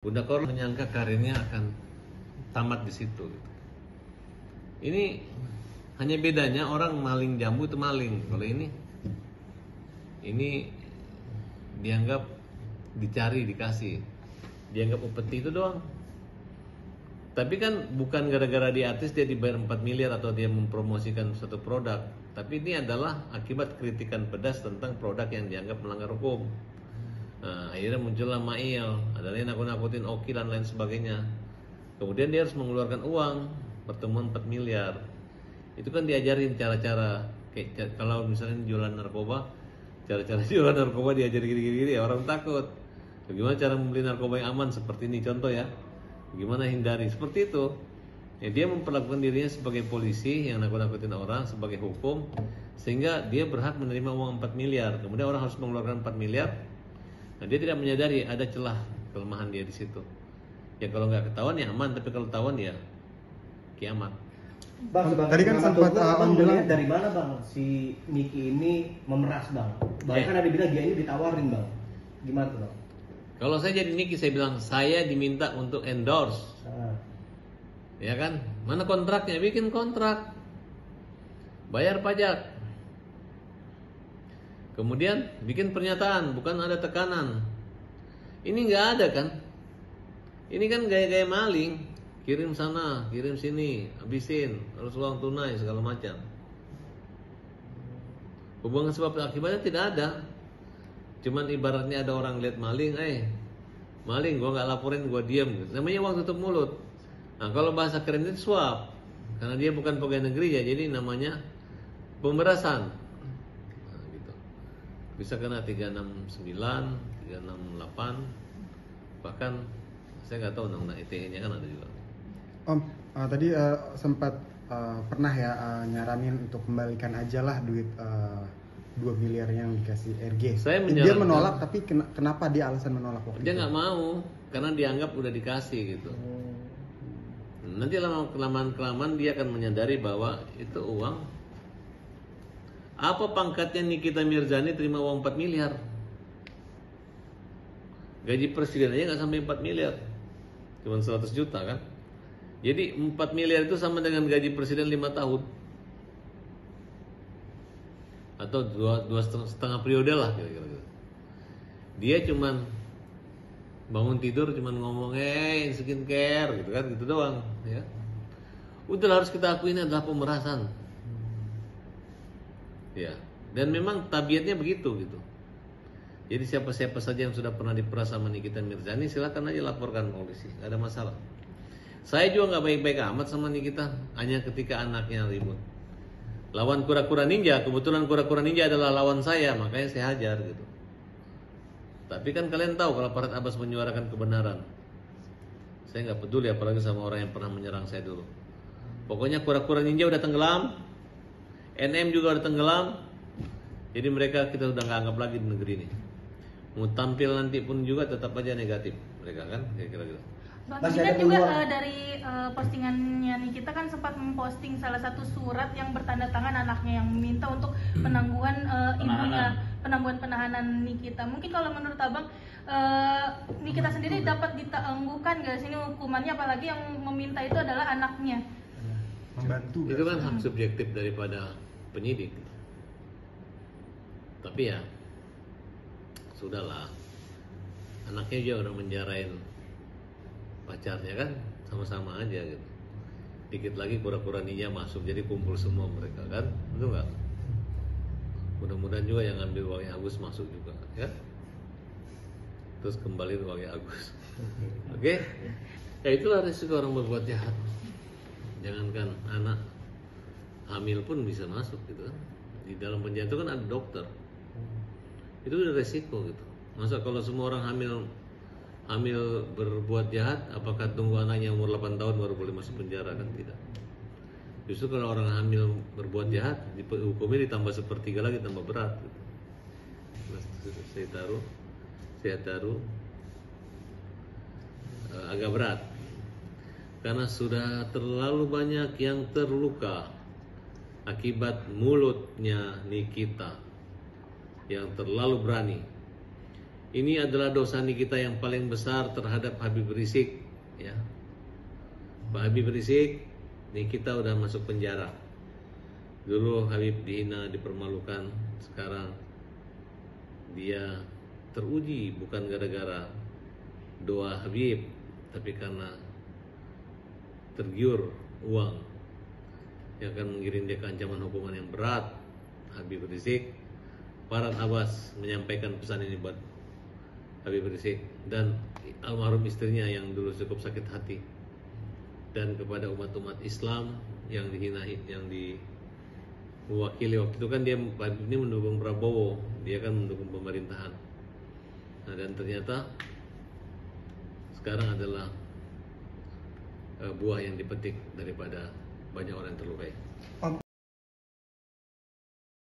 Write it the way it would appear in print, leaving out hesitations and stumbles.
Bunda Kor menyangka karirnya akan tamat di situ. Ini hanya bedanya orang maling jambu itu maling. Kalau ini dianggap dicari, dikasih, dianggap upeti itu doang. Tapi kan bukan gara-gara dia artis dia dibayar 4 miliar atau dia mempromosikan suatu produk. Tapi ini adalah akibat kritikan pedas tentang produk yang dianggap melanggar hukum. Nah, akhirnya muncullah Mail, ada lain nakut-nakutin Oki dan lain sebagainya. Kemudian dia harus mengeluarkan uang, pertemuan 4 miliar. Itu kan diajarin cara-cara, kayak kalau misalnya jualan narkoba, cara-cara jualan narkoba diajarin gini-gini ya orang takut. Bagaimana cara membeli narkoba yang aman seperti ini contoh ya. Bagaimana hindari seperti itu. Ya, dia memperlakukan dirinya sebagai polisi yang nakut-nakutin orang sebagai hukum sehingga dia berhak menerima uang 4 miliar. Kemudian orang harus mengeluarkan 4 miliar. Nah, dia tidak menyadari ada celah kelemahan dia di situ. Ya kalau nggak ketahuan ya aman, tapi kalau ketahuan ya kiamat. Bang, tadi kan sempat bang bilang dari mana bang si Niki ini memeras bang? Bahkan ada bilang dia ini ditawarin bang. Gimana tuh bang? Kalau saya jadi Niki saya bilang saya diminta untuk endorse. Ya kan? Mana kontraknya? Bikin kontrak. Bayar pajak. Kemudian bikin pernyataan, bukan ada tekanan. Ini nggak ada kan? Ini kan gaya-gaya maling, kirim sana, kirim sini, habisin, harus uang tunai segala macam. Hubungan sebab akibatnya tidak ada. Cuman ibaratnya ada orang lihat maling, maling, gua nggak laporin, gua diam. Namanya uang tutup mulut. Nah kalau bahasa keren itu suap, karena dia bukan pegawai negeri ya, jadi namanya pemerasan. Bisa kena 369, 368, bahkan saya nggak tahu undang-undang ITE-nya kan ada juga. Om, tadi sempat pernah ya nyaranin untuk kembalikan aja lah duit 2 miliar yang dikasih RG. Dia menolak, tapi kenapa dia alasan menolak waktu dia itu? Nggak mau, karena dianggap udah dikasih gitu. Nanti kelamaan dia akan menyadari bahwa itu uang. Apa pangkatnya Nikita Mirzani terima uang 4 miliar? Gaji presiden aja nggak sampai 4 miliar. Cuma 100 juta kan? Jadi 4 miliar itu sama dengan gaji presiden 5 tahun. Atau dua setengah periode lah kira-kira. Dia cuman bangun tidur cuman ngomong skincare gitu kan, gitu doang ya. Udah harus kita akui ini adalah pemerasan. Ya, dan memang tabiatnya begitu gitu. Jadi siapa-siapa saja yang sudah pernah diperas sama Nikita Mirzani silakan aja laporkan polisi, gak ada masalah. Saya juga nggak baik-baik amat sama Nikita, hanya ketika anaknya ribut. Lawan kura-kura ninja, kebetulan kura-kura ninja adalah lawan saya, makanya saya hajar gitu. Tapi kan kalian tahu kalau Farhad Abbas menyuarakan kebenaran, saya nggak peduli apalagi sama orang yang pernah menyerang saya dulu. Pokoknya kura-kura ninja udah tenggelam. NM juga udah tenggelam. Jadi mereka kita udah nggak anggap lagi di negeri ini. Mau tampil nanti pun juga tetap aja negatif mereka kan, kira-kira gitu. Bang, ini kan juga dari postingannya nih kita kan sempat memposting salah satu surat yang bertanda tangan anaknya yang meminta untuk penangguhan ibunya, penangguhan penahanan Nikita. Mungkin kalau menurut abang Nikita sendiri dapat ditangguhkan nggak sini hukumannya, apalagi yang meminta itu adalah anaknya? Membantu. Itu kan hak subjektif daripada penyidik. Tapi ya sudahlah, anaknya juga udah menjarain pacarnya kan, sama-sama aja gitu. Dikit lagi kura-kura ninja masuk, jadi kumpul semua mereka kan, betul nggak? Mudah-mudahan juga yang ngambil uangnya Agus masuk juga ya. Terus kembali uangnya Agus. Oke? Ya itulah risiko orang berbuat jahat. Jangankan anak hamil pun bisa masuk gitu kan. Di dalam penjara itu kan ada dokter. Itu udah resiko gitu. Masa kalau semua orang hamil berbuat jahat, apakah tunggu anaknya umur 8 tahun baru boleh masuk penjara? Kan tidak. Justru kalau orang hamil berbuat jahat, hukumnya ditambah sepertiga lagi, tambah berat gitu. Saya taruh agak berat. Karena sudah terlalu banyak yang terluka akibat mulutnya Nikita yang terlalu berani, Ini adalah dosa kita yang paling besar terhadap Habib Rizik, ya. Pak Habib Rizik, ini kita udah masuk penjara. Dulu Habib dihina, dipermalukan, sekarang dia teruji bukan gara-gara doa Habib, tapi karena tergiur uang yang akan mengirim dia ke ancaman hukuman yang berat. Habib Rizik, Farhad Abbas menyampaikan pesan ini buat Habib Rizik dan almarhum istrinya yang dulu cukup sakit hati, dan kepada umat-umat Islam yang dihina, yang diwakili waktu itu kan dia ini mendukung Prabowo, dia kan mendukung pemerintahan. Nah, dan ternyata sekarang adalah buah yang dipetik daripada banyak orang yang terlukai.